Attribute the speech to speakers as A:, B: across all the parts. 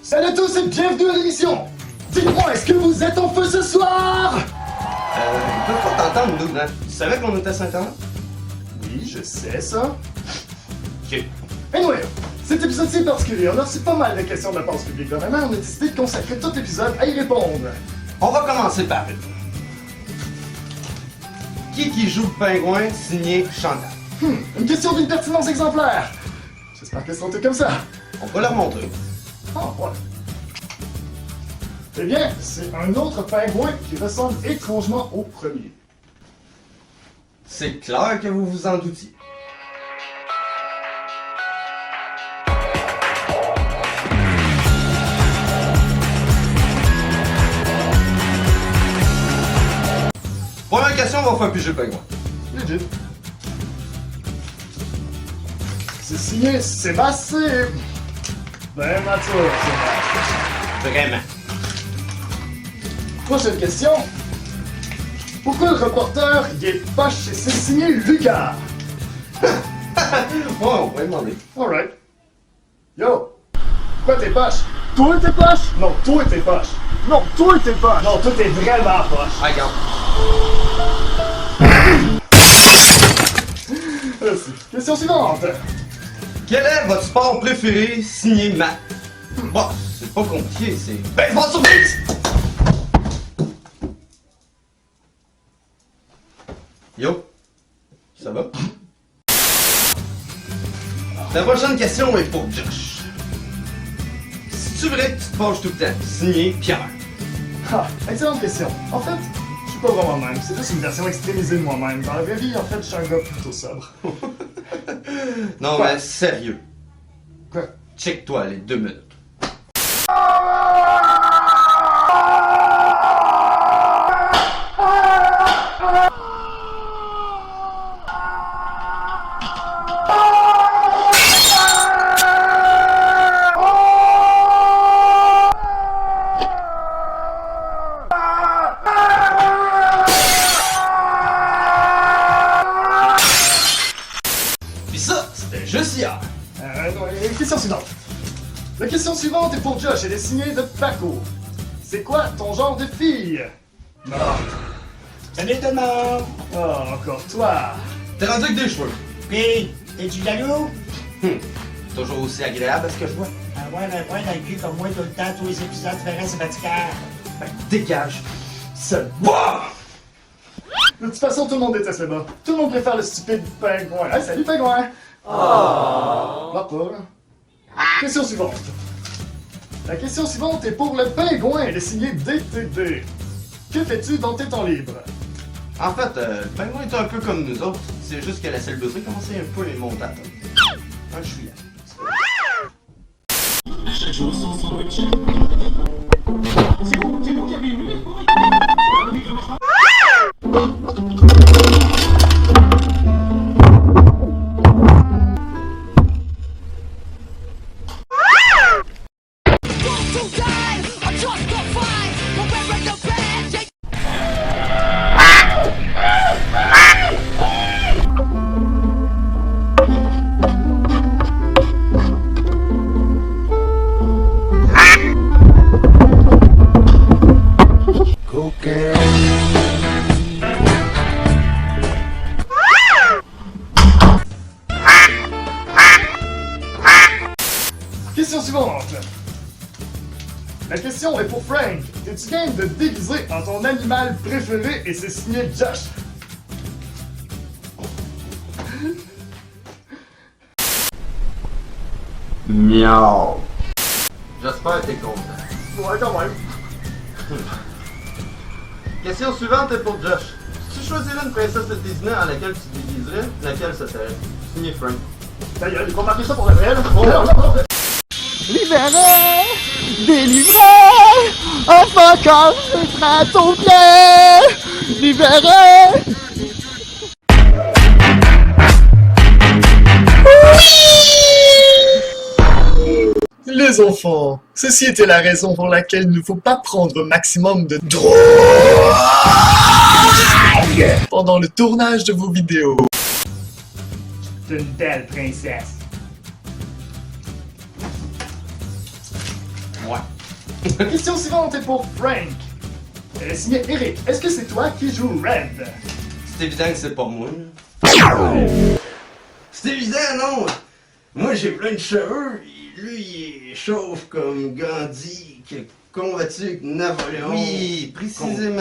A: Salut à tous et bienvenue à l'émission. Dites-moi, est-ce que vous êtes en feu ce soir?
B: Écoute, pour t'entendre, nous, hein? Tu savais qu'on était à Saint-Anne?
A: Oui, je sais ça.
B: Ok.
A: Anyway, cet épisode-ci est particulier. On a reçu pas mal de questions de la passe publique. Vraiment, on a décidé de consacrer tout l'épisode à y répondre.
B: On va commencer par qui joue le pingouin signé Chantal?
A: Une question d'une pertinence exemplaire. J'espère qu'elles seront toutes comme ça.
B: On va leur montrer.
A: Ah, voilà. Eh bien, c'est un autre pingouin qui ressemble étrangement au premier.
B: C'est clair que vous vous en doutiez. Première question, on va faire piger le pingouin.
A: Legit. C'est signé Sébastien. Ben mature, Sébastien.
B: Vraiment.
A: Prochaine question. Pourquoi le reporter il est poche et c'est signé Lucas?
B: Ouais, on va lui demander.
A: Alright. Yo. Pourquoi t'es poche? Toi t'es poche? Non, toi t'es poche. Non, toi t'es poche. Non, toi t'es vraiment poche.
B: Ah, regarde.
A: Merci. Question suivante.
B: Quel est votre sport préféré signé Matt? Bon, c'est pas compliqué, c'est baseball sur X! Yo, ça va? La prochaine question est pour Josh. C'est-tu vrai que tu te penches tout le temps? Signé Pierre.
A: Ah, excellente question. En fait, je suis pas vraiment moi-même. C'est juste une version extrémisée de moi-même. Dans la vraie vie, en fait, je suis un gars plutôt sobre.
B: Non,
A: Quoi?
B: mais sérieux.
A: Quoi?
B: Check-toi les 2 minutes. Puis ça, c'était juste hier.
A: Question suivante. La question suivante est pour Josh. Elle est signée de Paco. C'est quoi ton genre de fille? Non.
C: Salut tout le monde!
A: Oh, encore toi.
B: T'es rendu avec des cheveux.
C: Puis, t'es-tu jaloux?
B: Toujours aussi agréable à ce que je vois.
C: Avoir un point dans le cul comme moi tout le temps, tous les épisodes, tu verrais, c'est fatigant.
B: Ben, dégage. C'est bon!
A: De toute façon, tout le monde déteste le bas. Tout le monde préfère le stupide pingouin. Hey, salut pingouin!
B: Oh.
A: Va pas, là. Question suivante. La question suivante est pour le pingouin. Elle est signée DTD. Que fais-tu dans tes temps libres?
B: En fait, le pingouin est un peu comme nous autres. C'est juste que la selle de commençait un peu les montages. Ah, je suis là.
A: Question suivante. La question est pour Frank. Es-tu game de déguiser en ton animal préféré et c'est signé Josh?
B: Miaou. J'espère que t'es content.
A: Ouais, quand même.
B: Question suivante est pour Josh. Si tu choisirais une princesse de Disney en laquelle tu te déguiserais, laquelle ça serait? Signé Frank.
A: Ta gueule, il faut marquer ça pour le réel.
D: Libéré, délivré, enfin quand je serai à ton pied, libéré.
A: Les enfants, ceci était la raison pour laquelle il ne faut pas prendre au maximum de drogue pendant le tournage de vos vidéos.
C: C'est une belle princesse.
B: Ouais.
A: Question suivante est pour Frank. Elle est signée Eric. Est-ce que c'est toi qui joues Red?
B: C'est évident que c'est pas moi. C'est évident, non? Moi, j'ai plein de cheveux. Lui, il est chauve comme Gandhi, qui a combattu avec Napoléon. Oui, précisément.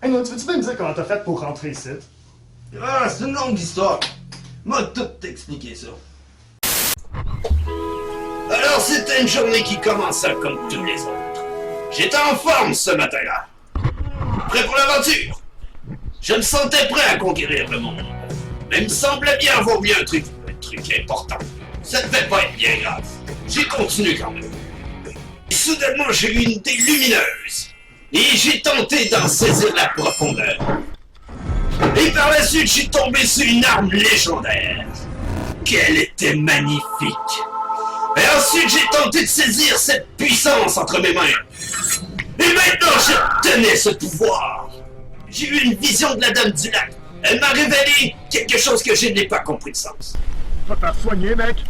A: Hey, non, tu veux-tu bien me dire comment t'as fait pour rentrer ici?
B: Ah, c'est une longue histoire. M'a tout expliqué ça.
E: Alors c'était une journée qui commença comme tous les autres. J'étais en forme ce matin-là. Prêt pour l'aventure. Je me sentais prêt à conquérir le monde. Mais il me semblait bien avoir oublié un truc important. Ça devait pas être bien grave. J'ai continué quand même. Et soudainement j'ai eu une idée lumineuse. Et j'ai tenté d'en saisir la profondeur. Et par la suite j'ai tombé sur une arme légendaire. Qu'elle était magnifique. Et ensuite, j'ai tenté de saisir cette puissance entre mes mains. Et maintenant, je tenais ce pouvoir. J'ai eu une vision de la Dame du Lac. Elle m'a révélé quelque chose que je n'ai pas compris de sens.
A: Va te faire soigner, mec.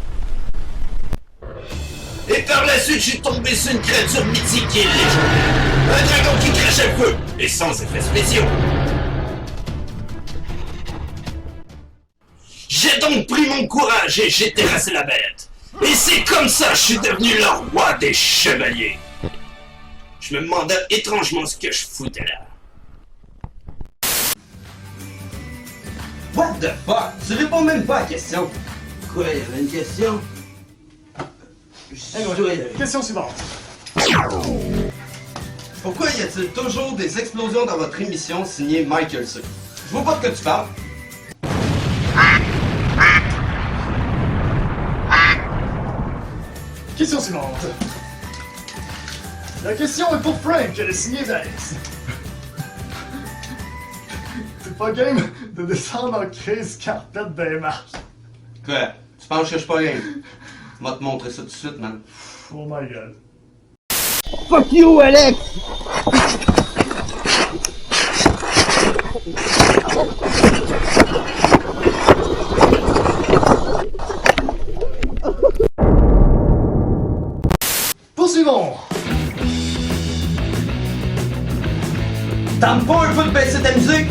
E: Et par la suite, je suis tombé sur une créature mythique et légendaire. Un dragon qui crachait le feu, et sans effets spéciaux. J'ai donc pris mon courage et j'ai terrassé la bête. Et c'est comme ça que je suis devenu le roi des chevaliers. Je me demandais étrangement ce que je foutais là.
B: What the fuck? Tu réponds même pas à la question. Quoi, il y avait une question?
A: Question suivante.
B: Pourquoi y a-t-il toujours des explosions dans votre émission signée Michael C? Je vois pas de quoi tu parles.
A: Question suivante. La question est pour Frank, elle est signée Dax. T'es pas game de descendre en crise carpette des marches.
B: Quoi? Tu penses que je suis pas game? Je vais te montrer ça tout de suite, man.
A: Oh my god.
D: Fuck you, Alex!
A: Poursuivons.
B: T'aimes pas un peu de baisser ta musique?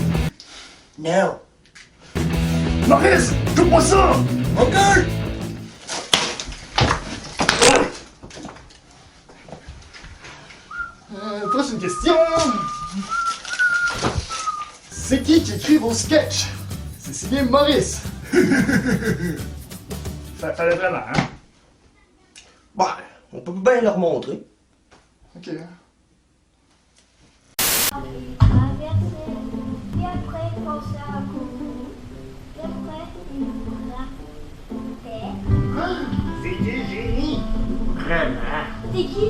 C: Non.
A: Maurice, coupe-moi ça!
B: Ok!
A: Prochaine question. C'est qui écrit vos sketchs? C'est signé Maurice. Ça fallait vraiment, hein?
B: Bah, on peut bien leur montrer.
A: Ok.
F: Traverser, puis après penser à courir, puis après une frappe.
C: C'est du génie. Vraiment.
F: C'est qui?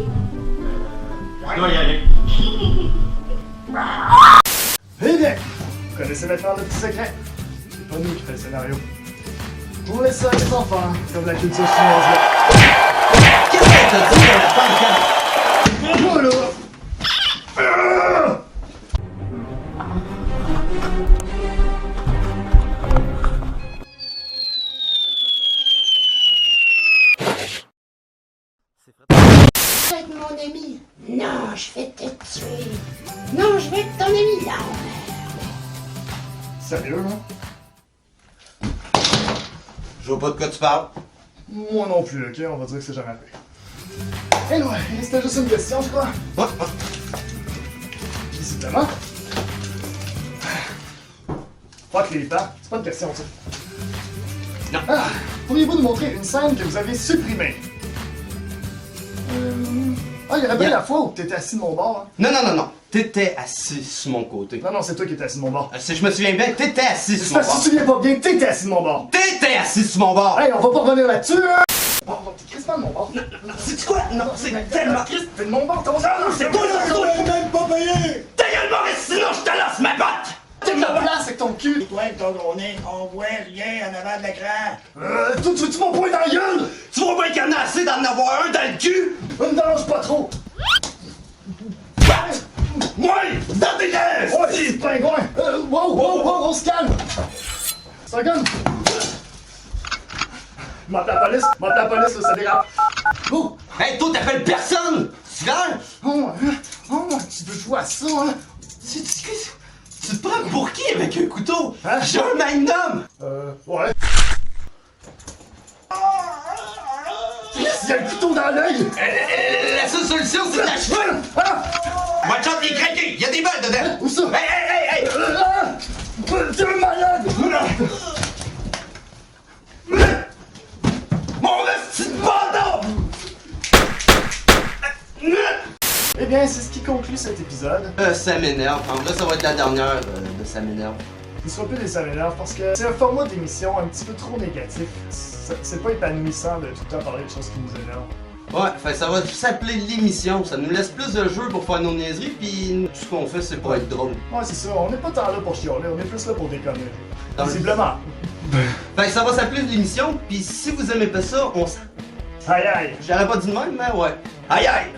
C: Je dois y aller.
A: Eh bien, vous connaissez maintenant le petit secret. C'est pas nous qui fait le scénario. On laisse ça à les enfants, comme la culture chinoise là.
B: Qu'est-ce que t'as dit dans la pancarte?
A: Voilà!
G: Avec mon ami. Non, je vais te tuer. Non, je vais être ton ami. Non.
A: Sérieux, là?
B: Je vois pas de quoi tu parles.
A: Moi non plus, ok? On va dire que c'est jamais arrivé. Anyway, c'était juste une question, je crois. Visiblement. Fuck les temps, c'est pas une question, ça.
B: Non.
A: Ah, pourriez-vous nous montrer une scène que vous avez supprimée? Ah, il y avait bien la fois où t'étais assis de mon bord, hein?
B: Non. T'étais assis sur mon côté.
A: Non, c'est toi qui étais assis de mon bord.
B: Si je me souviens bien, t'étais assis
A: C'est
B: sur mon
A: parce que tu
B: bord.
A: te souviens pas bien, t'étais assis de mon bord.
B: T'étais assis sur mon bord.
A: Hey, on va pas revenir là-dessus, hein? Bon, t'es crissement de mon bord.
B: C'est quoi? Non, c'est tellement...
A: T'es de mon bord, ton genre!
B: C'est toi, c'est toi!
C: même pas payé.
B: Ta gueule, Maurice, sinon je te lance ma botte!
A: T'es de la place avec ton cul!
C: Et toi, avec ton gros nez, on voit rien en avant de l'écran.
A: Toi, tu veux-tu mon poing dans la gueule?
B: Tu vois bien qu'il y en a assez d'en avoir un dans le cul?
A: Ne me dérange pas trop!
B: Moi, dans tes rêves!
A: Ouais, c'est pingouin! Wow, on se calme! C'est un gun! M'appelle la police, là, ça dérape! Oh!
B: Hey, toi, t'appelles personne! Tu viens?
A: Oh, tu veux jouer à ça, hein?
B: Tu te prends pour qui avec un couteau?
A: Hein?
B: J'ai un magnum!
A: Ouais. Il y a un couteau dans l'œil!
B: La seule solution, c'est d'acheter! Watch out, les craqués! Y'a des balles dedans!
A: Où ça?
B: Hey!
A: T'es un malade!
B: Mon petit bandon!
A: Eh bien, c'est ce qui conclut cet épisode.
B: Ça m'énerve. En vrai, ça va être la dernière de ça m'énerve.
A: Il sera plus des ça m'énerve parce que c'est un format d'émission un petit peu trop négatif. C'est pas épanouissant de tout le temps parler de choses qui nous énervent.
B: Ouais, fait ça va s'appeler l'émission. Ça nous laisse plus de jeux pour faire nos niaiseries, pis tout ce qu'on fait, c'est pour être drôle.
A: Ouais, c'est ça. On n'est pas tant là pour chialer, on est plus là pour déconner.
B: Dans le-
A: Visiblement.
B: Fait que ça va s'appeler l'émission, pis si vous aimez pas ça, on s...
A: Aïe aïe!
B: J'aurais pas dit de même, mais ouais. Aïe aïe!